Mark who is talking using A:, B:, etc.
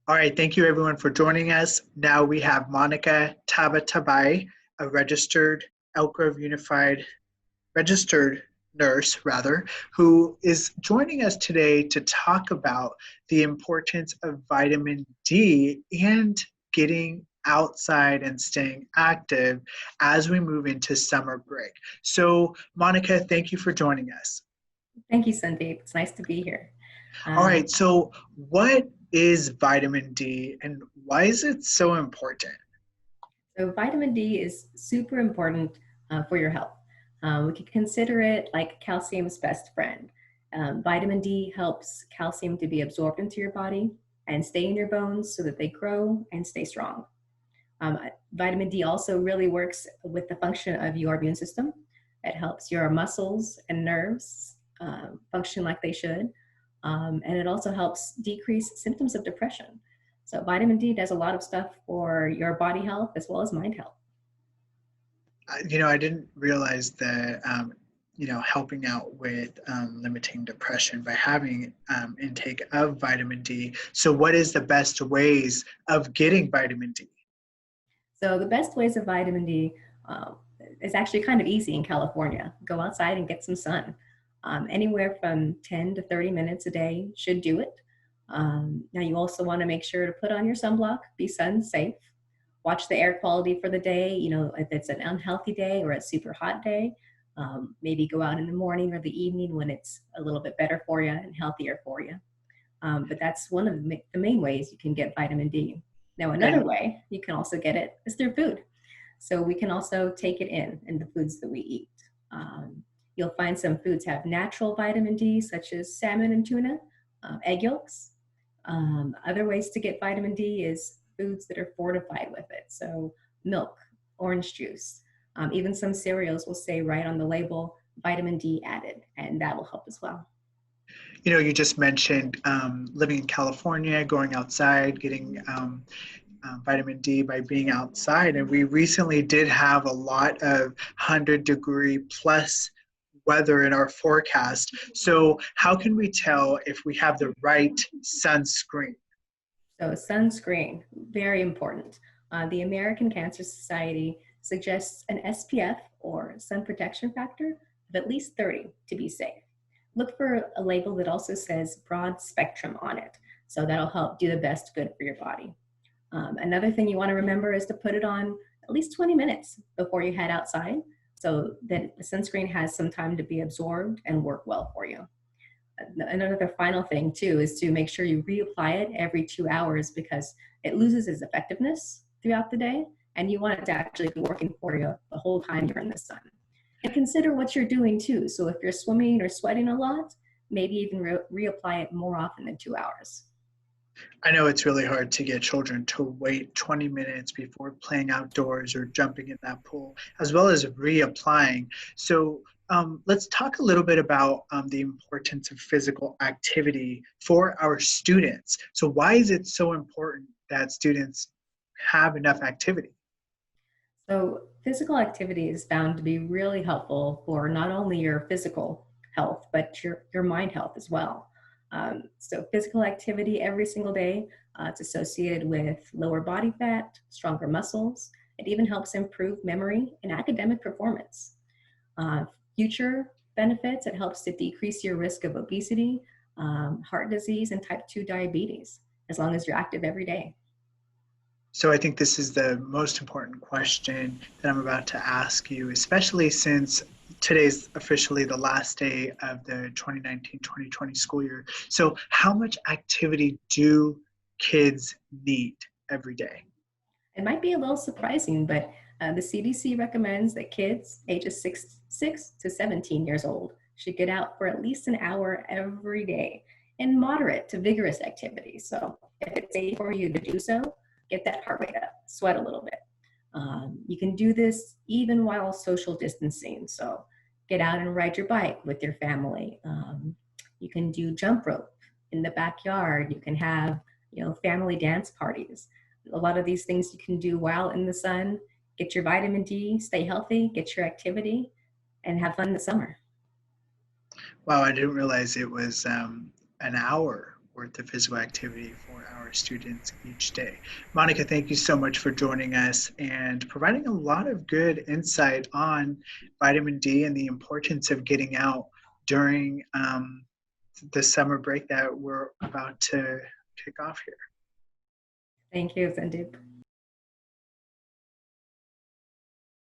A: All right, thank you everyone for joining us. Now we have Monica Tabatabai, a registered Elk Grove Unified registered nurse, rather, who is joining us today to talk about the importance of vitamin D and getting outside and staying active as we move into summer break. So, Monica, thank you for joining us.
B: Thank you, Sandeep. It's nice to be here.
A: All right, so what is vitamin D and why is it so important?
B: So vitamin D is super important for your health. We could consider it like calcium's best friend. Vitamin D helps calcium to be absorbed into your body and stay in your bones so that they grow and stay strong. Vitamin D also really works with the function of your immune system. It helps your muscles and nerves function like they should. And it also helps decrease symptoms of depression. So vitamin D does a lot of stuff for your body health as well as mind health.
A: I didn't realize that, helping out with limiting depression by having intake of vitamin D. So what is the best ways of getting vitamin D?
B: So the best ways of vitamin D is actually kind of easy in California. Go outside and get some sun. Anywhere from 10 to 30 minutes a day should do it. Now you also want to make sure to put on your sunblock, be sun safe, watch the air quality for the day. If it's an unhealthy day or a super hot day, maybe go out in the morning or the evening when it's a little bit better for you and healthier for you. But that's one of the main ways you can get vitamin D. Now another way you can also get it is through food. So we can also take it in the foods that we eat. You'll find some foods have natural vitamin D, such as salmon and tuna, egg yolks. Other ways to get vitamin D is foods that are fortified with it. So milk, orange juice, even some cereals will say right on the label, vitamin D added, and that will help as well.
A: You just mentioned living in California, going outside, getting vitamin D by being outside. And we recently did have a lot of 100-degree plus weather in our forecast. So how can we tell if we have the right sunscreen?
B: So sunscreen, very important. The American Cancer Society suggests an SPF or sun protection factor of at least 30 to be safe. Look for a label that also says broad spectrum on it. So that'll help do the best good for your body. Another thing you want to remember is to put it on at least 20 minutes before you head outside, so that the sunscreen has some time to be absorbed and work well for you. Another final thing too is to make sure you reapply it every 2 hours because it loses its effectiveness throughout the day and you want it to actually be working for you the whole time you're in the sun. And consider what you're doing too. So if you're swimming or sweating a lot, maybe even reapply it more often than 2 hours.
A: I know it's really hard to get children to wait 20 minutes before playing outdoors or jumping in that pool, as well as reapplying. So let's talk a little bit about the importance of physical activity for our students. So why is it so important that students have enough activity?
B: So physical activity is found to be really helpful for not only your physical health, but your mind health as well. So physical activity every single day, it's associated with lower body fat, stronger muscles. It even helps improve memory and academic performance. Future benefits, it helps to decrease your risk of obesity, heart disease, and type 2 diabetes, as long as you're active every day.
A: So I think this is the most important question that I'm about to ask you, especially since today's officially the last day of the 2019-2020 school year. So how much activity do kids need every day?
B: It might be a little surprising, but the CDC recommends that kids ages 6 to 17 years old should get out for at least an hour every day in moderate to vigorous activity. So if it's safe for you to do so, get that heart rate up, sweat a little bit. You can do this even while social distancing. So get out and ride your bike with your family. You can do jump rope in the backyard. You can have, family dance parties. A lot of these things you can do while in the sun. Get your vitamin D, stay healthy, get your activity, and have fun this summer.
A: Wow, I didn't realize it was an hour worth of physical activity for our students each day. Monica, thank you so much for joining us and providing a lot of good insight on vitamin D and the importance of getting out during the summer break that we're about to kick off here.
B: Thank you, Sandeep.